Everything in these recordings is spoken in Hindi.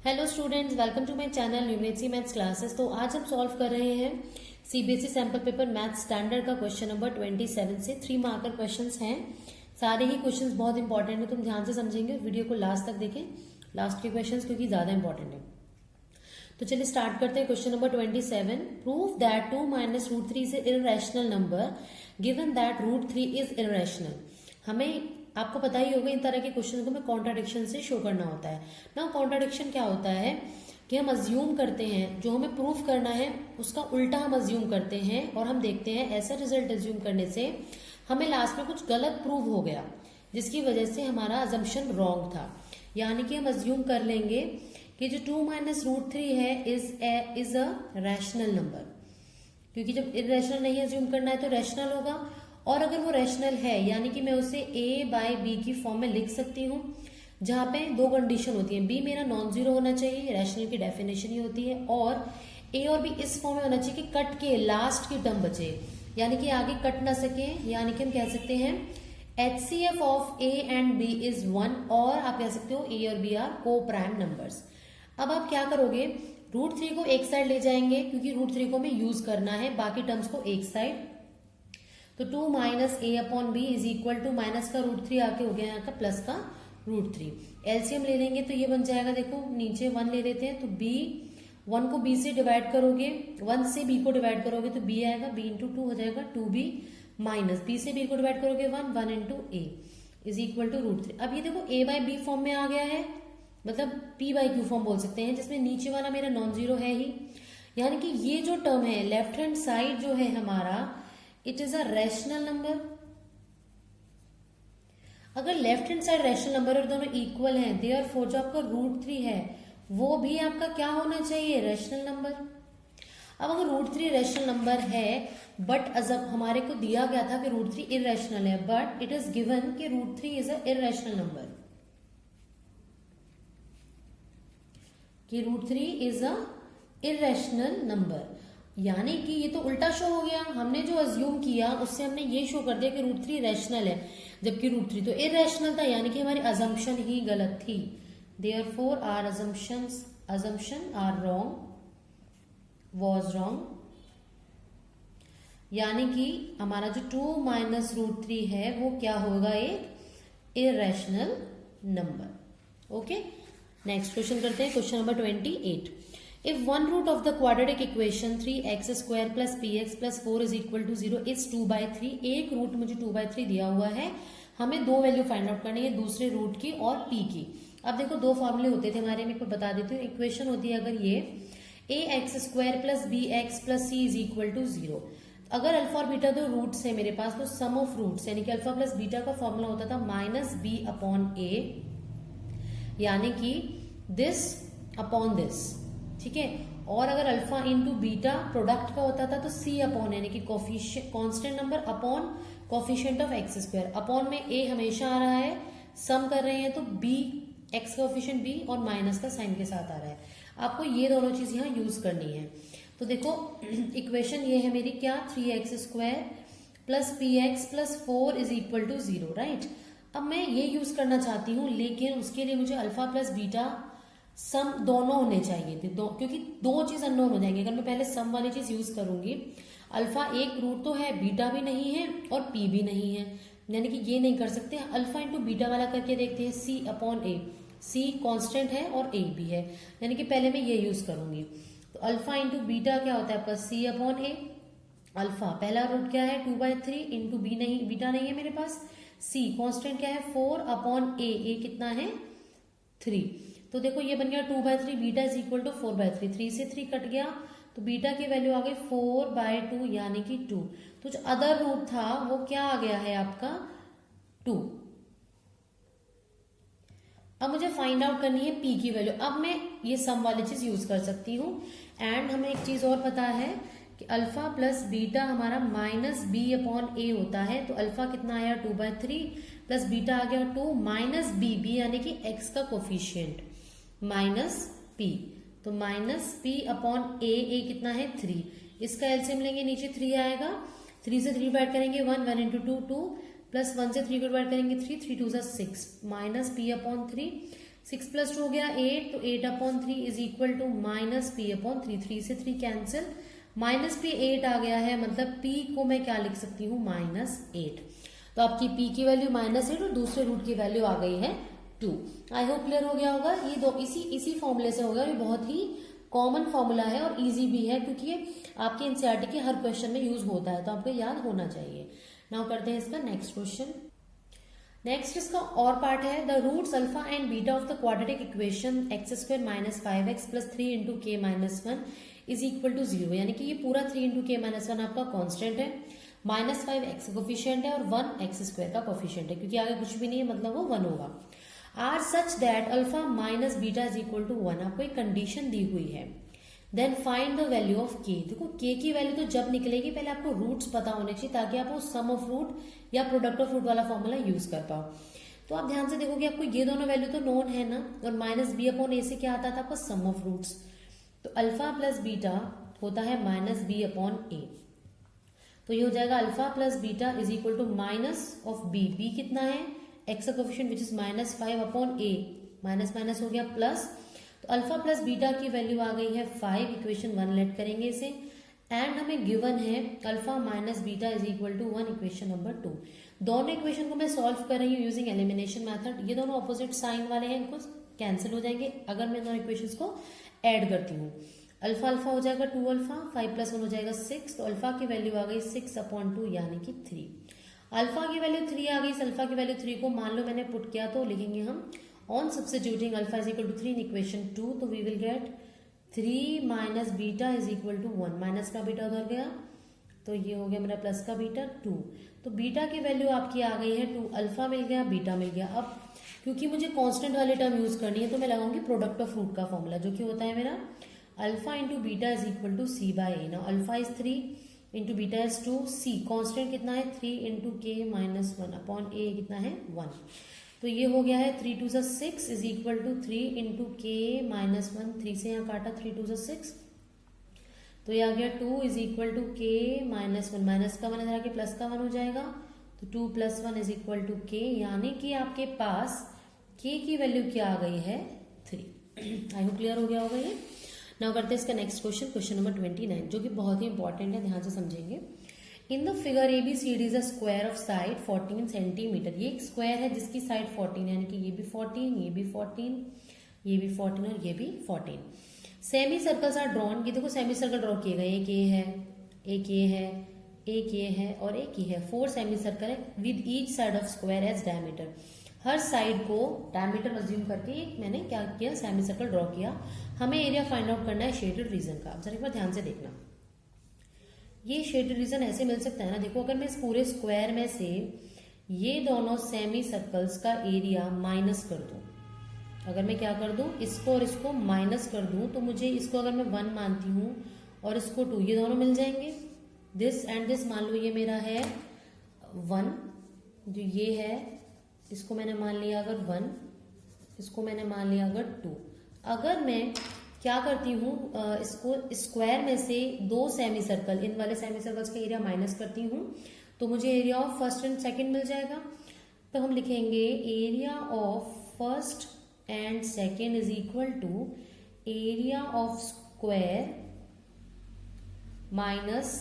Hello students, welcome to my channel numerics maths classes. तो आज हम सॉल्व कर रहे हैं CBSE sample paper maths standard का क्वेश्चन नंबर 27 से 3 मार्कर क्वेश्चंस हैं। सारे ही क्वेश्चंस बहुत इंपॉर्टेंट है, तुम ध्यान से समझेंगे और वीडियो को लास्ट तक देखें, लास्ट के क्वेश्चंस क्योंकि ज्यादा इंपॉर्टेंट है। तो चलिए स्टार्ट करते हैं question number 27। Prove that 2 minus root 3 is irrational number given that root 3 is irrational. हमें आपको पता ही होगा इन तरह के क्वेश्चन को हमें कॉन्ट्राडिक्शन से शो करना होता है ना। कॉन्ट्राडिक्शन क्या होता है कि हम अज्यूम करते हैं, जो हमें प्रूफ करना है उसका उल्टा हम अज्यूम करते हैं और हम देखते हैं ऐसा रिजल्ट अज्यूम करने से हमें लास्ट में कुछ गलत प्रूव हो गया जिसकी वजह से हमारा अजम्पशन रॉन्ग था। यानी कि हम अज्यूम कर लेंगे कि जो 2 माइनस रूट 3 है इज अ रैशनल नंबर, क्योंकि जब इरेशनल नहीं अज्यूम करना है तो रैशनल होगा। और अगर वो रैशनल है यानी कि मैं उसे a बाई बी की फॉर्म में लिख सकती हूँ, जहां पे दो कंडीशन होती है। b मेरा नॉन जीरो होना चाहिए, रैशनल की डेफिनेशन ही होती है, और a और b इस फॉर्म में होना चाहिए कि कट के लास्ट की टर्म बचे, यानी कि आगे कट ना सके। यानी कि हम कह सकते हैं HCF of a and b is 1, और आप कह सकते हो a और b आर को प्राइम नंबर्स। अब आप क्या करोगे, रूट 3 को एक साइड ले जाएंगे क्योंकि रूट 3 को हमें यूज करना है, बाकी टर्म्स को एक साइड। तो 2 minus a upon b is equal to minus का रूट 3 आके हो गया यहाँ का प्लस का रूट 3। एलसीएम ले लेंगे तो ये बन जाएगा, देखो नीचे 1 ले लेते हैं तो b 1 को b से डिवाइड करोगे, 1 से b को डिवाइड करोगे तो b आएगा, b इंटू 2 हो जाएगा 2b माइनस b से b को डिवाइड करोगे 1 into a is equal to root 3। अब ये देखो a बाई बी फॉर्म में आ गया है, मतलब p बाई क्यू फॉर्म बोल सकते हैं, जिसमें नीचे वाला मेरा नॉन जीरो है ही। यानी कि ये जो टर्म है लेफ्ट हैंड साइड जो है हमारा, it is a rational number. अगर left hand side rational number और दोनों इक्वल हैं, देयरफॉर जो आपका रूट 3 है वो भी आपका क्या होना चाहिए, रैशनल नंबर। अब अगर रूट 3 रैशनल नंबर है बट हमारे को दिया गया था कि रूट 3 इररेशनल है, बट इट इज गिवन कि root 3 is a irrational number, कि root 3 is a irrational number. यानी कि ये तो उल्टा शो हो गया, हमने जो अज्यूम किया उससे हमने ये शो कर दिया कि रूट 3 रैशनल है, जबकि रूट 3 तो इररेशनल था, यानी कि हमारी अजम्पशन ही गलत थी। Therefore our assumption are wrong, was wrong. यानी कि हमारा जो 2 माइनस रूट 3 है वो क्या होगा, एक irrational number. Okay, next question करते हैं, question number 28। If one root of the quadratic equation 3x square plus px plus 4 is equal to 0 is 2/3, एक रूट मुझे 2/3 दिया हुआ है, हमें दो वैल्यू फाइंड आउट करनी है, दूसरे रूट की और p की। अब देखो दो फॉर्मूले होते थे हमारे में, बता देती हूँ। इक्वेशन होती है अगर ये ax square plus bx plus c is equal to 0। अगर अल्फा और बीटा दो रूट्स है मेरे पास तो सम ऑफ रूट्स यानी कि अल्फा प्लस बीटा का फॉर्मूला होता था माइनस b अपॉन a, यानी कि दिस अपॉन दिस, ठीक है। और अगर अल्फा इंटू बीटा प्रोडक्ट का होता था तो c अपॉन, यानी कि constant number upon coefficient of x square. Upon में a हमेशा आ रहा है, सम कर रहे हैं तो b x का कोफिशिएंट b और माइनस का साइन के साथ आ रहा है। आपको ये दोनों चीज यहाँ यूज करनी है। तो देखो इक्वेशन ये है मेरी क्या, 3x square plus px plus 4 is equal to 0, right. अब मैं ये यूज करना चाहती हूँ, लेकिन उसके लिए मुझे अल्फा प्लस बीटा सम दोनों होने चाहिए थे, क्योंकि दो चीज अननोन हो जाएंगे। अगर मैं पहले सम वाली चीज यूज करूंगी, अल्फा एक रूट तो है, बीटा भी नहीं है और पी भी नहीं है, यानी कि ये नहीं कर सकते। अल्फा इंटू बीटा वाला करके देखते हैं, सी अपॉन ए, सी कांस्टेंट है और ए भी है, यानी कि पहले मैं ये यूज करूंगी। तो अल्फा इंटू बीटा क्या होता है आपका, सी अपॉन ए। अल्फा पहला रूट क्या है 2/3 इंटू बी, नहीं बीटा नहीं है मेरे पास, सी कांस्टेंट क्या है 4 अपॉन ए कितना है 3। तो देखो ये बन गया 2/3, बीटा इज इक्वल टू 4/3, 3 से 3 कट गया तो बीटा की वैल्यू आ गई 4/2 यानी कि 2। तो जो अदर रूट था वो क्या आ गया है आपका 2। अब मुझे फाइंड आउट करनी है p की वैल्यू। अब मैं ये सम वाली चीज यूज कर सकती हूँ। एंड हमें एक चीज और पता है कि अल्फा प्लस बीटा हमारा माइनस b अपॉन a होता है। तो अल्फा कितना आया 2/3 प्लस बीटा आ गया 2 माइनस b यानी कि x का कोफिशिएंट माइनस p, तो माइनस p अपॉन a कितना है 3। इसका एलसीएम लेंगे, नीचे 3 आएगा, 3 से 3 डिवाइड करेंगे 1 इंटू 2 2 प्लस 1 से 3 को डिवाइड करेंगे 3 3 2 6 माइनस p अपॉन 3 6 + 2 हो गया 8, तो 8/3 इज इक्वल टू -p/3, 3 से 3 कैंसिल, -p 8 आ गया है, मतलब p को मैं क्या लिख सकती हूँ -8। तो आपकी p की वैल्यू -8 और दूसरे रूट की वैल्यू आ गई है 2। आई होप क्लियर हो गया होगा। ये दो इसी फॉर्मूले से होगा। ये बहुत ही कॉमन फॉर्मूला है और इजी भी है, क्योंकि ये आपके एनसीईआरटी के हर क्वेश्चन में यूज होता है, तो आपको याद होना चाहिए। नाउ करते हैं इसका नेक्स्ट क्वेश्चन। नेक्स्ट इसका और पार्ट है, the roots alpha and beta of the quadratic equation x² - 5x + 3 × k - 1 is equal to 0, यानी कि ये पूरा 3 × k - 1 आपका कांस्टेंट है, -5x कोफिशिएंट है और 1x² का कोफिशिएंट है, क्योंकि आगे कुछ भी नहीं है, मतलब वो 1 होगा। Are such that alpha - beta is equal to 1, आपको एक कंडीशन दी हुई है। Then find the value of k। देखो k की वैल्यू तो जब निकलेगी, पहले आपको रूट्स पता होने चाहिए, ताकि आप वो सम ऑफ रूट या प्रोडक्ट ऑफ रूट वाला फॉर्मूला यूज कर पाओ। तो आप ध्यान से देखोगे, आपको ये दोनों वैल्यू तो नोन है ना, और -b/a से क्या आता था आपका सम ऑफ रूट्स, तो अल्फा प्लस बीटा होता है -b/a। तो ये हो जाएगा alpha plus beta is equal to minus of b। b कितना है, x का coefficient which is -5/a, minus हो गया प्लस, तो अल्फा प्लस बीटा की वैल्यू आ गई है 5, इक्वेशन 1 लेट करेंगे इसे, एंड हमें गिवन है alpha minus beta is equal to 1, equation number 2। दोनों इक्वेशन को मैं सॉल्व कर रही हूँ यूजिंग एलिमिनेशन मेथड। ये दोनों ऑपोजिट साइन वाले हैं, इनको कैंसिल हो जाएंगे अगर मैं दोनों इक्वेशंस को ऐड करती हूँ। अल्फा अल्फा हो जाएगा 2 अल्फा, 5 + 1 हो जाएगा 6, तो अल्फा की वैल्यू आ गई 6/2 यानी कि 3। अल्फा की वैल्यू 3 आ गई, इस अल्फा की वैल्यू 3 को मान लो मैंने पुट किया, तो लिखेंगे हम on substituting alpha is equal to 3 in equation 2, तो we will get 3 minus beta is equal to 1, minus का बीटा उधर गया, तो ये हो गया मेरा प्लस का बीटा 2। तो बीटा की वैल्यू आपकी आ गई है 2, अल्फा मिल गया, बीटा मिल गया। अब क्योंकि मुझे कांस्टेंट वाली टर्म यूज करनी है, तो मैं लगाऊंगी प्रोडक्ट ऑफ रूट का फॉर्मूला, जो कि होता है मेरा alpha into beta is equal to c/a। ना alpha is 3 into beta is 2, c constant कितना है 3 इंटू k - 1/a कितना है 1। तो ये हो गया है 3 2 6 is equal to 3 into k - 1, 3 से यहाँ काटा 3 2 6, तो ये आ गया 2 is equal to k - 1, minus का 1 इधर आके प्लस का 1 हो जाएगा, तो 2 + 1 इज इक्वल टू k, यानी कि आपके पास k की वैल्यू क्या आ गई है 3। आई होप क्लियर हो गया होगा ये। नाउ करते हैं इसका नेक्स्ट क्वेश्चन, क्वेश्चन नंबर 29, जो कि बहुत ही इंपॉर्टेंट है, ध्यान से समझेंगे। In the figure ABCD is a square of side 14 centimetre. ये एक स्क्वायर है जिसकी साइड 14, यानी कि ये भी 14, ये भी 14, ये भी 14 और ये भी 14। Semi circles are drawn. ये देखो सेमी सर्कल ड्रॉ किए गए, एक ये है, एक ये है, एक ये है और एक ये है। 4 सेमी सर्कल है with each side of square as diameter. हर साइड को डायमीटर अज्यूम करके एक मैंने क्या किया, सेमी सर्कल ड्रॉ किया। हमें एरिया फाइंड आउट करना है शेडेड रीजन का। अब जरा एक बार ध्यान से देखना, ये शेडेड रीजन ऐसे मिल सकता है ना, देखो अगर मैं इस पूरे स्क्वायर में से ये दोनों सेमी सर्कल्स का एरिया माइनस कर दूं, अगर मैं क्या कर दूं, इसको और इसको माइनस कर दूं, तो मुझे इसको अगर मैं 1 मानती हूं और इसको 2, ये दोनों मिल जाएंगे। दिस एंड दिस मान लो ये मेरा है 1, जो ये है इसको मैंने मान लिया अगर 1, इसको मैंने मान लिया अगर 2। अगर मैं क्या करती हूँ, इसको स्क्वायर में से 2 सेमी सर्कल, इन वाले सेमी सर्कल्स का एरिया माइनस करती हूँ, तो मुझे area of first and second मिल जाएगा। तो हम लिखेंगे area of first and second is equal to area of square minus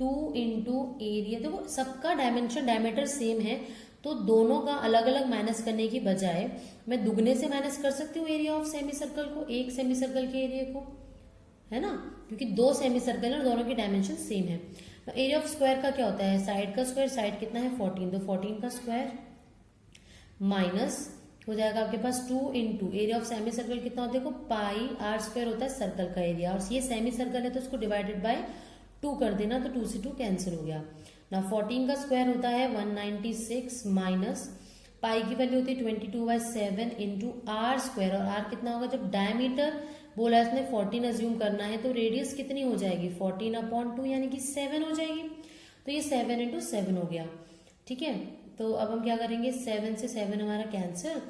2 into area. देखो सबका डायमेंशन डायमीटर सेम है, तो दोनों का अलग अलग माइनस करने की बजाय मैं दुगने से माइनस कर सकती हूँ एरिया ऑफ सेमी सर्कल को, एक सेमी सर्कल के एरिया को, है ना, क्योंकि 2 सेमी सर्कल है और दोनों की डायमेंशन सेम है। तो एरिया ऑफ स्क्वायर का क्या होता है, साइड का स्क्वायर, साइड कितना है 14, तो 14 का स्क्वायर माइनस हो जाएगा आपके पास 2 into area of semi circle कितना होता है, देखो पाई r स्क्वायर होता है सर्कल का एरिया, और ये सेमी सर्कल है तो उसको डिवाइडेड बाय 2 कर देना, तो 2 से 2 कैंसिल हो गया ना। 14 का स्क्वायर होता है 196 माइनस पाई की वैल्यू होती है 22/7 इंटू आर स्क्वायर, और आर कितना होगा, जब डायमीटर बोला इसने 14 अज्यूम करना है तो रेडियस कितनी हो जाएगी 14/2 यानी कि 7 हो जाएगी। तो ये 7 इंटू 7 हो गया, ठीक है। तो अब हम क्या करेंगे, 7 से 7 हमारा कैंसिल,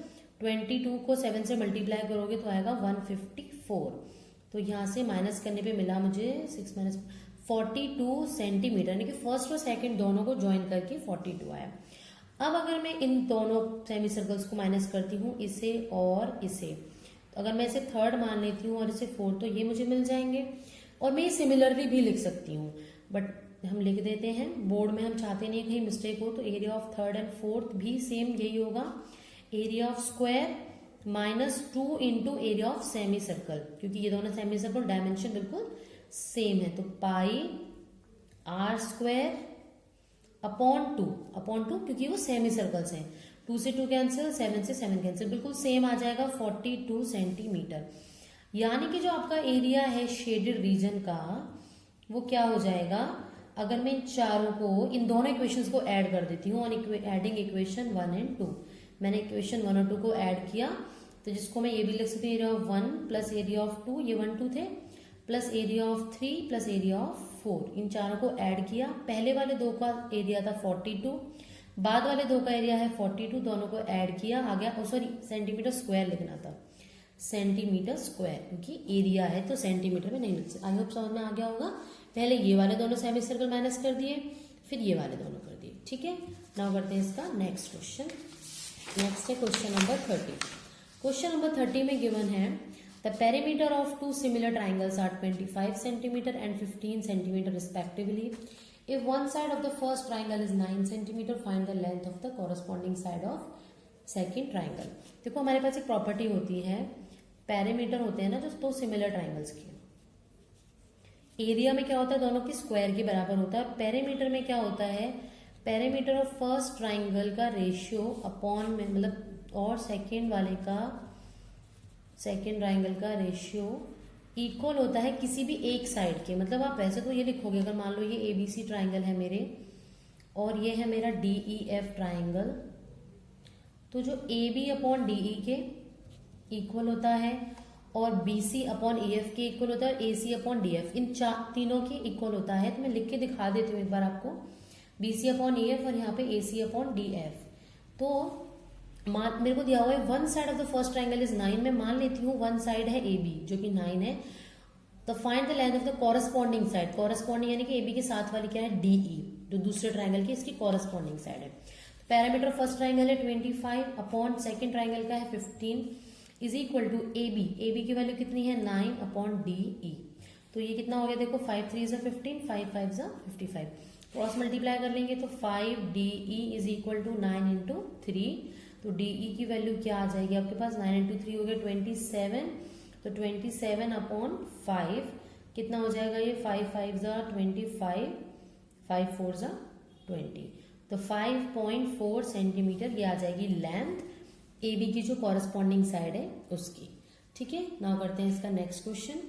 22 को 7 से मल्टीप्लाई करोगे तो आएगा 154। तो यहाँ से माइनस करने पे मिला मुझे 6 - 42 सेंटीमीटर, यानी कि फर्स्ट और सेकंड दोनों को ज्वाइन करके 42 आया। अब अगर मैं इन दोनों सेमी सर्कल्स को माइनस करती हूँ, इसे और इसे, तो अगर मैं इसे थर्ड मान लेती हूँ और इसे फोर्थ, तो ये मुझे मिल जाएंगे। और मैं ये सिमिलरली भी लिख सकती हूँ, बट हम लिख देते हैं, बोर्ड में हम चाहते नहीं कहीं मिस्टेक हो, तो area of third and fourth भी सेम यही होगा, area of square -2 into area of semi circle, क्योंकि ये दोनों सेमी सर्कल डायमेंशन बिल्कुल सेम है। तो पाई आर स्क्वायर अपॉन टू, क्योंकि वो सेमी सर्कल्स हैं, 2 से 2 कैंसिल, 7 से 7 कैंसिल, बिल्कुल सेम आ जाएगा 42 सेंटीमीटर। यानी कि जो आपका एरिया है शेडेड रीजन का, वो क्या हो जाएगा, अगर मैं इन चारों को, इन दोनों इक्वेशंस को ऐड कर देती हूँ, एडिंग इक्वेशन 1 एंड 2, मैंने इक्वेशन 1 और 2 को ऐड किया, तो जिसको मैं ये भी लिख सकती हूँ, area of 1 plus area of 2, ये 1 2 थे, plus area of 3 plus area of 4, इन चारों को ऐड किया। पहले वाले दो का एरिया था 42, बाद वाले दो का एरिया है 42, दोनों को ऐड किया, आ गया, सॉरी सेंटीमीटर स्क्वायर लिखना था, सेंटीमीटर स्क्वायर, क्योंकि एरिया है तो सेंटीमीटर में नहीं लिख सकते। आई होप समझ में आ गया होगा। पहले ये वाले दोनों सेमी सर्कल माइनस कर दिए, फिर ये वाले दोनों कर दिए, ठीक है। नाउ करते हैं इसका नेक्स्ट क्वेश्चन। नेक्स्ट है क्वेश्चन नंबर 30। क्वेश्चन नंबर 30 में गिवन है the perimeter of two similar triangles are 25 centimetre and 15 centimetre respectively. If one side of the first triangle is 9 centimeter, find the length of the corresponding side of second triangle. देखो हमारे पास एक प्रॉपर्टी होती है, पेरीमीटर होते हैं ना जो दो सिमिलर ट्राइंगल्स के, एरिया में क्या होता है, दोनों की स्क्वायर के बराबर होता है। पेरीमीटर में क्या होता है, पेरीमीटर ऑफ फर्स्ट ट्राइंगल का रेशियो अपॉन में, मतलब और सेकेंड वाले का, सेकेंड ट्राइंगल का रेशियो इक्वल होता है किसी भी एक साइड के। मतलब आप वैसे तो ये लिखोगे, अगर मान लो ये एबीसी ट्राइंगल है मेरे और ये है मेरा डीईएफ ट्राइंगल, तो जो ए बी अपॉन डीई के इक्वल होता है और बीसी अपॉन ईएफ के इक्वल होता है, एसी अपॉन डीएफ, इन तीनों के इक्वल होता है। तो मैं लिख के दिखा देती हूँ एक बार आपको, बीसी अपॉन ईएफ और यहाँ पे एसी अपॉन डीएफ। तो मेरे को दिया हुआ है one side of the first triangle is 9, मैं मान लेती हूँ वन साइड है ए बी जो कि 9 है। तो find the length of the corresponding side, corresponding यानी कि ए बी के साथ वाली क्या है, डीई, जो दूसरे ट्राइंगल की इसकी कॉरस्पॉन्डिंग साइड है। पैरामीटर ऑफ फर्स्ट ट्राइंगल है 25 अपॉन सेकेंड ट्राइंगल का है 15 is equal to A B की वैल्यू कितनी है 9 अपॉन डीई। तो ये कितना हो गया देखो, 5 3 15, 5 5 55, क्रॉस मल्टीप्लाई कर लेंगे तो 5 DE is equal to 9 into 3। तो डीई की वैल्यू क्या आ जाएगी आपके पास, 9 इंटू 3 हो गया 27, तो 27 अपॉन 5 कितना हो जाएगा ये, 5 5 जा 25, 5 4 जा 20, तो 5.4 सेंटीमीटर ये आ जाएगी लेंथ ए बी की जो कॉरस्पॉन्डिंग साइड है उसकी। ठीक है, नाउ करते हैं इसका नेक्स्ट क्वेश्चन।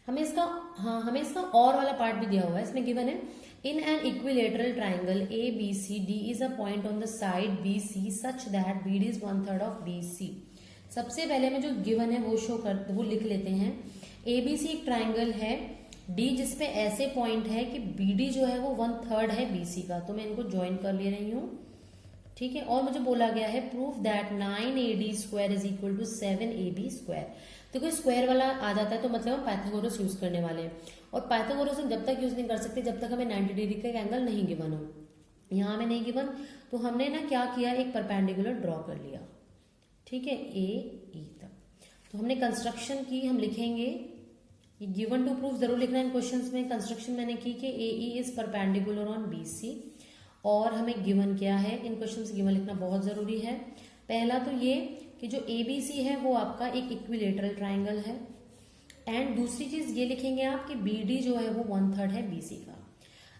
हमें इसका और वाला पार्ट भी दिया हुआ है, इसमें गिवन है in an equilateral triangle A B C D is a point on the side B C such that B D is 1/3 of B C. सबसे पहले में जो गिवन है वो लिख लेते हैं। ए बी सी एक ट्राइंगल है, डी जिसपे ऐसे पॉइंट है कि बी डी जो है वो 1/3 है बी सी का, तो मैं इनको ज्वाइन कर ले रही हूँ। ठीक है, और मुझे बोला गया है proof that 9AD square is equal to 7AB square. तो कोई स्क्वायर वाला आ जाता है तो मतलब हम पाइथागोरस यूज करने वाले हैं, और पाइथागोरस हम जब तक यूज नहीं कर सकते जब तक हमें 90 डिग्री का एंगल नहीं गिवन हो। यहाँ हमें नहीं गिवन तो हमने ना क्या किया, एक परपेंडिकुलर ड्रॉ कर लिया। ठीक है, ए ई तक तो हमने कंस्ट्रक्शन की, हम लिखेंगे ये गिवन टू प्रूफ जरूर लिखना है इन क्वेश्चंस में। कंस्ट्रक्शन मैंने की कि A E is perpendicular on B C, और हमें गिवन क्या है, इन क्वेश्चन से गिवन लिखना बहुत जरूरी है। पहला तो ये कि जो ए बी सी है वो आपका एक इक्विलेटरल ट्राइंगल है, एंड दूसरी चीज ये लिखेंगे आप कि बी डी जो है वो 1/3 है बी सी का।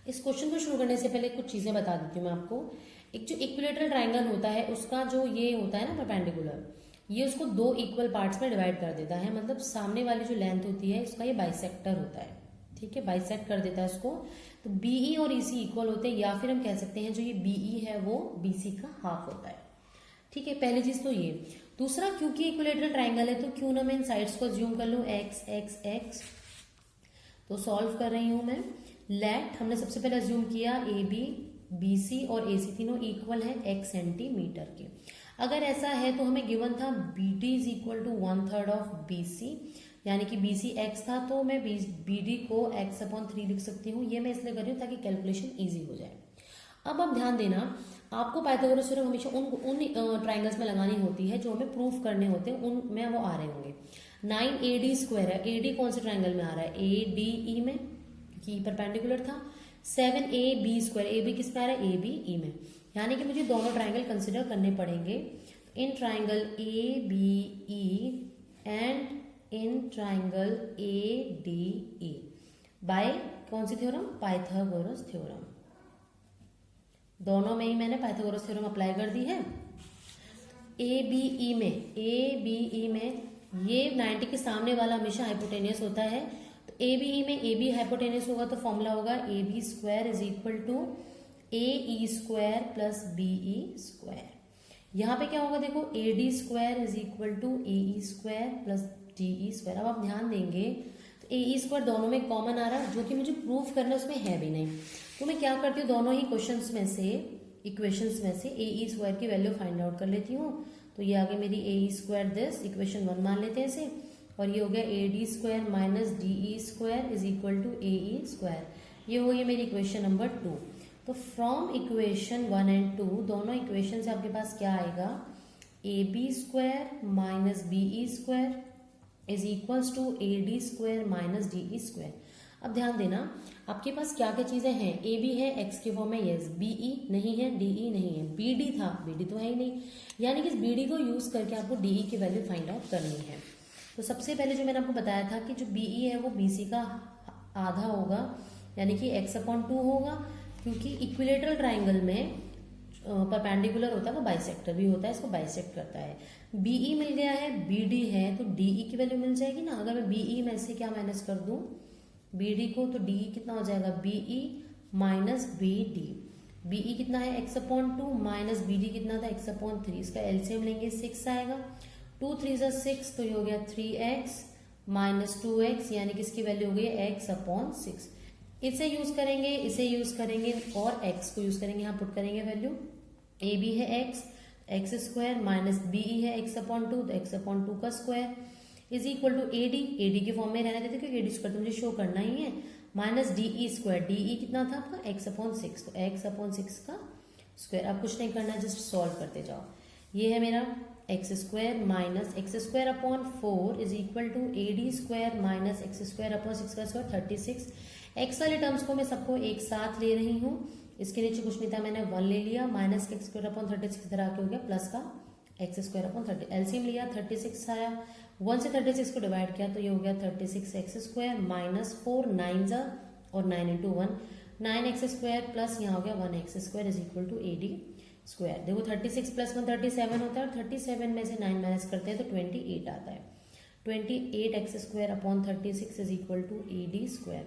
इस क्वेश्चन को शुरू करने से पहले कुछ चीजें बता देती हूँ मैं आपको। एक जो इक्विलेटरल ट्राइंगल होता है उसका जो ये होता है ना परपेंडिकुलर, ये उसको दो इक्वल पार्ट्स में डिवाइड कर देता है। मतलब सामने वाली जो लेंथ होती है इसका ये बाइसेक्टर होता है। ठीक है, बाइसेक्ट कर देता है इसको। तो बीई और ईसी इक्वल होते हैं, या फिर हम कह सकते हैं जो ये बीई है वो बीसी का हाफ होता है। ठीक है, पहली चीज तो ये। दूसरा, क्योंकि इक्विलेटरल ट्राइंगल है तो क्यों ना मैं इन साइड्स को ज्यूम कर लूं, एक्स एक्स एक्स। तो सॉल्व कर रही हूं मैं। लेट हमने सबसे पहले ज्यूम किया ए बी बी सी और ए सी तीनों इक्वल है x सेंटीमीटर के। अगर ऐसा है तो हमें गिवन था B D is equal to 1/3 of B C, यानी कि बी सी एक्स था तो मैं बी डी को x/3 लिख सकती हूँ। ये मैं इसलिए कर रही हूँ ताकि कैलकुलेशन ईजी हो जाए। अब आप ध्यान देना, आपको पाइथागोरस थ्योरम हमेशा उन ट्राइंगल्स में लगानी होती है जो हमें प्रूफ करने होते हैं, उनमें वो आ रहे होंगे। 9AD स्क्वायर है, AD कौन से ट्राइंगल में आ रहा है, ADE में, क्योंकि परपेंडिकुलर था। 7AB स्क्वायर, AB किस में आ रहा है, ABE में, यानी कि मुझे दोनों ट्राइंगल कंसिडर करने पड़ेंगे, in triangle ABE and in triangle ADE by कौन सी थ्योरम, पाइथागोरस थ्योरम। दोनों में ही मैंने पाइथागोरस थ्योरम अप्लाई कर दी है। ABE में ये 90 के सामने वाला हमेशा हाइपोटेनियस होता है, तो ABE में AB हाइपोटेनियस होगा तो फॉर्मूला होगा AB square is equal to AE square plus BE square. यहाँ पे क्या होगा देखो, AD square is equal to AE square plus DE square. अब आप ध्यान देंगे तो AE स्क्वायर दोनों में कॉमन आ रहा है, जो कि मुझे प्रूफ करना उसमें है भी नहीं, तो मैं क्या करती हूँ, दोनों ही क्वेश्चंस में से, इक्वेशंस में से AE स्क्वायर की वैल्यू फाइंड आउट कर लेती हूँ। तो ये आगे मेरी AE स्क्वायर दिस, इक्वेशन 1 मान लेते हैं इसे, और ये हो गया AD square minus DE square is equal to AE square. ये हो गई मेरी इक्वेशन नंबर 2। तो फ्रॉम इक्वेशन 1 एंड 2 दोनों इक्वेशन से आपके पास क्या आएगा, AB square minus BE square is equals to AD square minus DE square. अब ध्यान देना, आपके पास क्या क्या चीजें हैं, AB है x के फॉर्म में, यस, BE नहीं है, DE नहीं है, BD था, BD तो है ही नहीं, यानी कि इस BD को यूज करके आपको DE की वैल्यू फाइंड आउट करनी है। तो सबसे पहले जो मैंने आपको बताया था कि जो BE है वो BC का आधा होगा, यानी कि x/2 होगा, क्योंकि इक्विलेटरल ट्राइंगल में परपेंडिकुलर होता है, वो बाइसेक्टर भी होता है, इसको बाइसेक्ट करता है। BE मिल गया है, BD है, तो DE की वैल्यू मिल जाएगी ना। अगर मैं BE में से क्या माइनस कर दूं, BD को, तो DE कितना हो जाएगा, BE माइनस BD। BE कितना है x/2 माइनस BD कितना था x/3, इसका एलसीएम लेंगे 6 आएगा, 2 3 6, तो ये हो गया 3x माइनस 2x, यानी कि इसकी वैल्यू हो गई x/6। इसे यूज करेंगे, इसे यूज करेंगे और x को यूज करेंगे, यहाँ पुट करेंगे वैल्यू। AB है x स्क्वायर माइनस BE है x/2, तो x/2 का square is equal to AD के फॉर्म में रहने देते क्योंकि AD स्क्वायर तो मुझे शो करना ही है, माइनस DE स्क्वायर, DE कितना था आपका x/6, तो x/6 का स्क्वायर। अब कुछ नहीं करना, जस्ट सॉल्व करते जाओ। ये है मेरा x square minus x²/4 is equal to AD square minus x²/6 का स्क्वायर 36। x वाले टर्म्स को मैं सबको एक साथ ले रही हूँ, इसके नीचे कुछ नहीं था, मैंने 1 ले लिया, माइनस का x²/36 इधर आके हो गया प्लस का x²/30, एलसीएम लिया 36 आया, 1 से 36 को डिवाइड किया तो ये हो गया 36x स्क्वायर माइनस 4 9 और 9 इंटू 1 9x स्क्वायर प्लस यहाँ हो गया 1x square is equal to AD square. देखो 36 प्लस 1 37 होता है, और 37 में से 9 माइनस करते हैं तो 28 आता है। 28x square upon 36 is equal to AD square.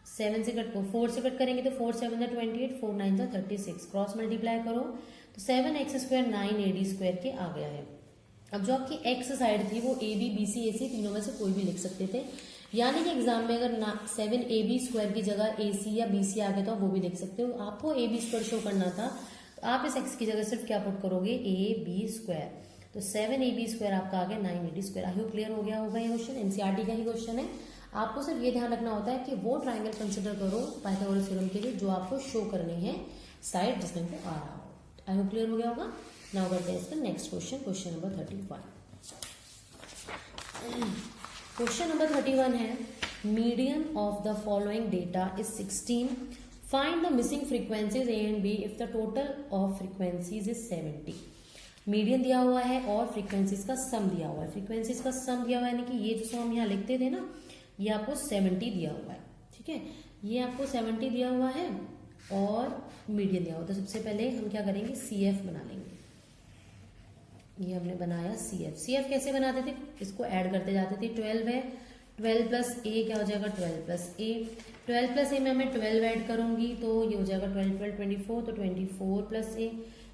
7 से कट 4 से कट करेंगे तो 4 7 28, 4 9 36, क्रॉस मल्टीप्लाई करो तो 7x स्क्वायर 9 AD स्क्वायर के आ गया है। अब जो आपकी x साइड थी वो AB BC AC तीनों में से कोई भी लिख सकते थे, यानी कि एग्जाम में अगर 7AB स्क्वायर की जगह AC या BC आ गया तो आप वो भी लिख सकते हो। आपको AB स्क्वायर शो करना था तो आप इस x की जगह सिर्फ क्या पुट करोगे, AB स्क्वायर, तो 7AB स्क्वायर आपका आ गया 9AD square. I hope clear हो गया होगा ये क्वेश्चन, एनसीईआरटी का ही क्वेश्चन है। आपको सिर्फ ये ध्यान रखना होता है कि वो ट्राइंगल कंसिडर करो पाइथागोरस थ्योरम के लिए जो आपको शो करनी है साइड जिसमें से आ रहा हो। आई होप क्लियर हो गया होगा। नाउ करते हैं इसका next question, question number 31। Question number 31 है, median of the following data is 16, find the missing frequencies A and B if the total of frequencies is 70। Median दिया हुआ है और फ्रीक्वेंसीज का सम दिया हुआ है। फ्रीक्वेंसीज का सम दिया हुआ है, यानी कि ये जो सम हम यहाँ लिखते थे ना, ये आपको 70 दिया हुआ है, ठीक है, ये आपको 70 दिया हुआ है और मीडियन दिया हुआ। तो सबसे पहले हम क्या करेंगे, CF बना लेंगे। ये हमने बनाया CF कैसे बनाते थे, इसको ऐड करते जाते थे। 12 है, 12 प्लस A क्या हो जाएगा, 12 प्लस A, 12 प्लस A में मैं 12 ऐड करूंगी तो ये हो जाएगा 12 12 24, तो 24 प्लस A,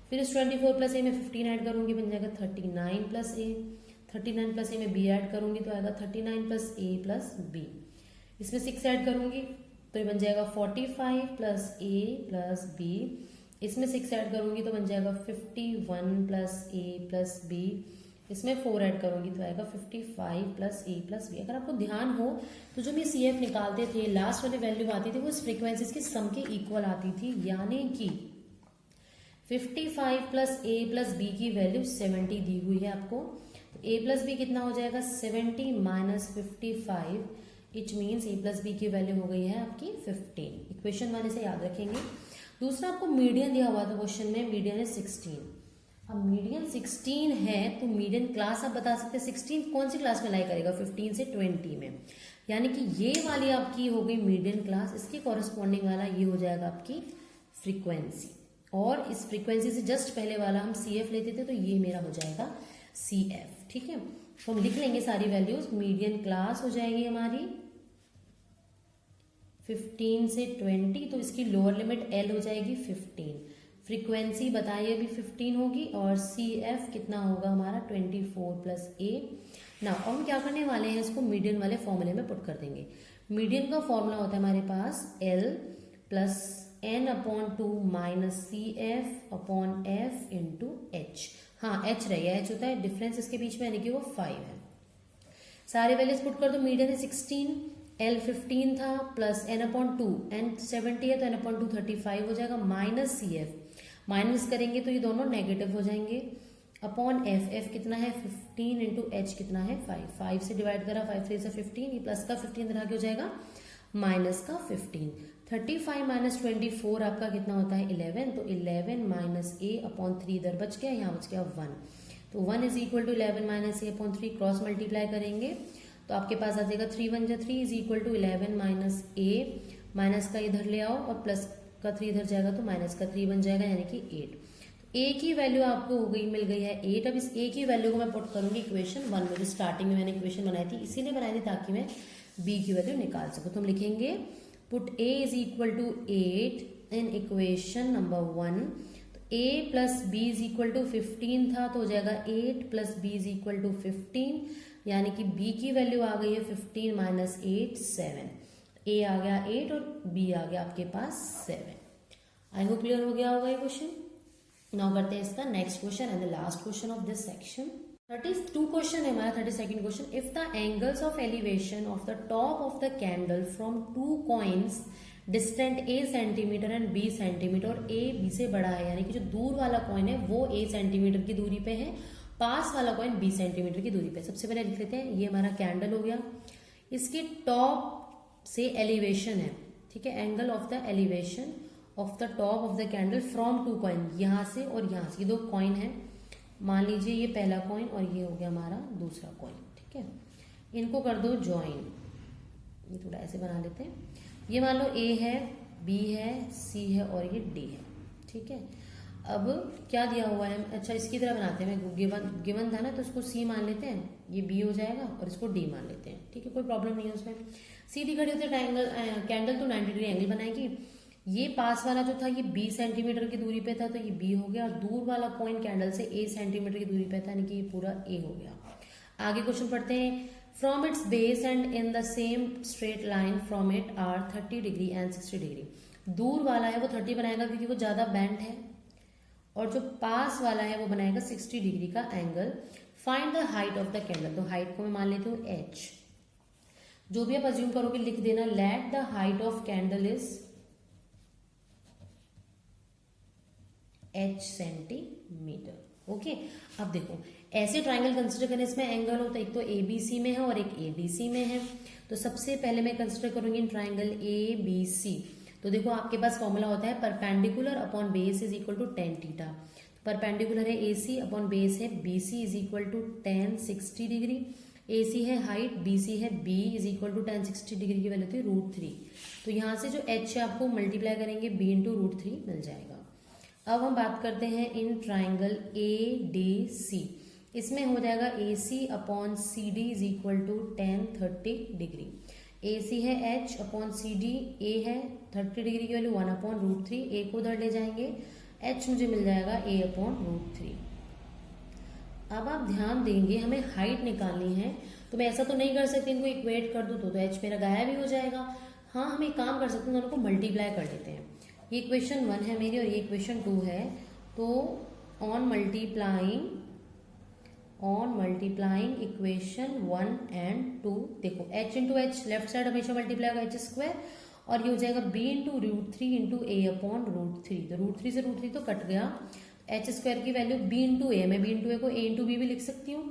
फिर इस 24 प्लस A में 15 ऐड करूंगी, बन जाएगा 39 प्लस A, 39 प्लस A में B ऐड करूंगी तो आएगा 39 प्लस A प्लस B, इसमें 6 ऐड करूंगी तो ये बन जाएगा 45 प्लस A प्लस B, इसमें 6 ऐड करूंगी तो बन जाएगा 51 प्लस A प्लस B, इसमें 4 ऐड करूंगी तो आएगा 55 प्लस A प्लस B। अगर आपको ध्यान हो तो जो हम ये CF निकालते थे लास्ट वाली वैल्यू आती थी वो इस फ्रीक्वेंसीज के सम के इक्वल आती थी, यानी कि 55 प्लस ए प्लस बी की वैल्यू 70 दी हुई है आपको। तो ए प्लस बी कितना हो जाएगा 70 minus 55, it means A plus B की वैल्यू हो गई है आपकी 15। इक्वेशन 1 इसे याद रखेंगे। दूसरा आपको मीडियन दिया हुआ था क्वेश्चन में, मीडियन है 16। अब मीडियन 16 है तो मीडियन क्लास आप बता सकते हैं 16 कौन सी क्लास में लाई करेगा, 15 से 20 में, यानी कि ये वाली आपकी हो गई मीडियन क्लास, इसके कॉरेस्पॉन्डिंग वाला ये हो जाएगा आपकी फ्रीक्वेंसी। और इस फ्रीक्वेंसी से जस्ट पहले वाला हम CF लेते थे तो ये मेरा हो जाएगा CF। ठीक है, तो हम लिख लेंगे सारी वैल्यूज। मीडियन क्लास हो जाएगी हमारी 15 से 20, तो इसकी लोअर लिमिट L हो जाएगी 15। फ्रीक्वेंसी बताइए अभी 15 होगी और CF कितना होगा हमारा 24 प्लस A। ना और हम क्या करने वाले हैं, इसको मीडियन वाले फॉर्मूले में पुट कर देंगे। मीडियन का फॉर्मूला होता है हमारे पास L plus N/2 minus CF upon F into H। हाँ H रह गया, H होता है डिफरेंस इसके बीच में, यानी कि वो 5 है। सारे वैल्यूज पुट कर दो। मीडियन है 16, L 15 था, प्लस N/2, N 70 है तो N/2 35 हो जाएगा, माइनस CF, माइनस करेंगे तो ये दोनों नेगेटिव हो जाएंगे, अपॉन F, F कितना है 15 इंटू H कितना है 5, 5 से डिवाइड करा, 5 3 से 15, ये प्लस का 15 इधर आगे हो जाएगा माइनस का 15। 35 माइनस 24 आपका कितना होता है 11, तो 11 माइनस A अपॉन 3 इधर बच गया, यहाँ बच गया 1, तो 1 is equal to 11 minus A upon 3, cross multiply करेंगे तो आपके पास आ जाएगा 3 1 जा 3 is equal to 11 minus A, minus का इधर ले आओ और प्लस का 3 इधर जाएगा तो माइनस का 3 बन जाएगा, यानी कि 8। A की वैल्यू आपको हो गई, मिल गई है 8। अब इस A की वैल्यू को मैं पुट करूंगी इक्वेशन 1 में, जो स्टार्टिंग में मैंने इक्वेशन बनाई थी इसीलिए बनाई थी ताकि मैं B की वैल्यू निकाल सकूं। तो हम लिखेंगे put A is equal to 8 in equation number 1। तो A plus B is equal to 15 था तो हो जाएगा 8 plus B is equal to 15, यानी कि B की वैल्यू आ गई है 15 माइनस 8 7। A आ गया 8 और B आ गया आपके पास 7। आई होप क्लियर हो गया होगा ये क्वेश्चन। नाउ करते हैं इसका next question and the last question of this section. 32 question है हमारा। 32nd question, if the angles of elevation of the top of the candle from 2 coins distant A centimetre and B centimetre, और A B से बड़ा है, यानी कि जो दूर वाला कॉइन है वो A सेंटीमीटर की दूरी पे है, पास वाला कॉइन B सेंटीमीटर की दूरी पे। सबसे पहले लिख लेते हैं, ये हमारा कैंडल हो गया, इसके टॉप से एलिवेशन है, ठीक है, angle of the elevation of the top of the candle from 2 coin, यहाँ से और यहाँ से, ये 2 कॉइन है, मान लीजिए ये पहला कॉइन और ये हो गया हमारा दूसरा कॉइन, ठीक है, इनको कर दो ज्वाइन। ये थोड़ा ऐसे बना लेते हैं, ये मान लो A है, B है, C है और ये D है, ठीक है। अब क्या दिया हुआ है, अच्छा इसकी तरह बनाते हैं, मैं गिवन था ना तो इसको C मान लेते हैं, ये B हो जाएगा और इसको D मान लेते हैं, ठीक है, कोई प्रॉब्लम नहीं है उसमें। सीधी खड़ी होती है ट्राइंगल कैंडल तो 90 डिग्री एंगल बनाएगी। ये पास वाला जो था ये B सेंटीमीटर की दूरी पे था तो ये B हो गया, और दूर वाला कॉइन कैंडल से A सेंटीमीटर की दूरी पे था, यानी कि ये पूरा A हो गया। आगे क्वेश्चन पढ़ते हैं। From its base and in the same straight line from it are 30 degree and 60 degree. दूर वाला है वो 30 बनाएगा क्योंकि वो ज्यादा बेंट है, और जो पास वाला है वो बनाएगा 60 डिग्री का angle. Find the height of the candle, तो हाइट को मैं मान लेती हूँ H, जो भी आप अज्यूम करोगे लिख देना। Let the height of candle is H centimetre, okay. अब देखो ऐसे ट्राइंगल कंसिडर करने, इसमें एंगल होता है एक तो ABC में है और एक ABC में है, तो सबसे पहले मैं कंसिडर करूंगी ट्राइंगल ABC। तो देखो आपके पास फॉर्मूला होता है perpendicular upon base is equal to tan theta. Perpendicular है AC अपॉन बेस है BC is equal to tan 60 degree. AC है हाइट, BC है B is equal to tan 60 degree की वैल्यू थी √3। तो यहाँ से जो H है आपको मल्टीप्लाई करेंगे B इंटू √3 मिल जाएगा। अब हम बात करते हैं इन ट्राइंगल ADC, इसमें हो जाएगा AC upon CD is equal to tan 30 degree. AC है H अपॉन CD, A है 30 डिग्री की वैल्यू 1 अपॉन √3, A को उधर ले जाएंगे, H मुझे मिल जाएगा A अपॉन √3। अब आप ध्यान देंगे हमें हाइट निकालनी है, तो मैं ऐसा तो नहीं कर सकती इनको इक्वेट कर दूं तो H मेरा गायब ही हो जाएगा। हाँ हम एक काम कर सकते हैं, दोनों को मल्टीप्लाई कर देते हैं। ये इक्वेशन 1 है मेरी और ये इक्वेशन 2 है, तो ऑन मल्टीप्लाइंग इक्वेशन 1 एंड 2, देखो H into H left side हमेशा मल्टीप्लाई होगा H स्क्वायर, और ये हो जाएगा b इंटू √3 इंटू ए अपॉन √3। तो √3 से √3 तो कट गया। एच स्क्वायर की वैल्यू b इंटू ए, मैं b इंटू ए को a इंटू बी भी लिख सकती हूँ।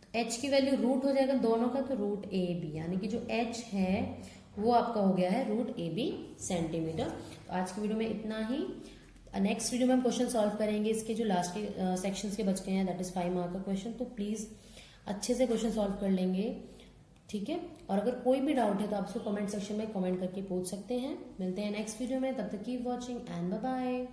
तो h की वैल्यू रूट हो जाएगा दोनों का, तो √ab, यानी कि जो h है वो आपका हो गया है √ab सेंटीमीटर। तो आज की वीडियो में इतना ही। नेक्स्ट वीडियो में हम क्वेश्चन सॉल्व करेंगे इसके जो लास्ट के सेक्शंस के बच गए हैं, दैट इज 5 मार्क का क्वेश्चन। तो प्लीज अच्छे से क्वेश्चन सॉल्व कर लेंगे, ठीक है। और अगर कोई भी डाउट है तो आप उसको कमेंट सेक्शन में कमेंट करके पूछ सकते हैं। मिलते हैं नेक्स्ट वीडियो में, तब तक keep watching and bye bye.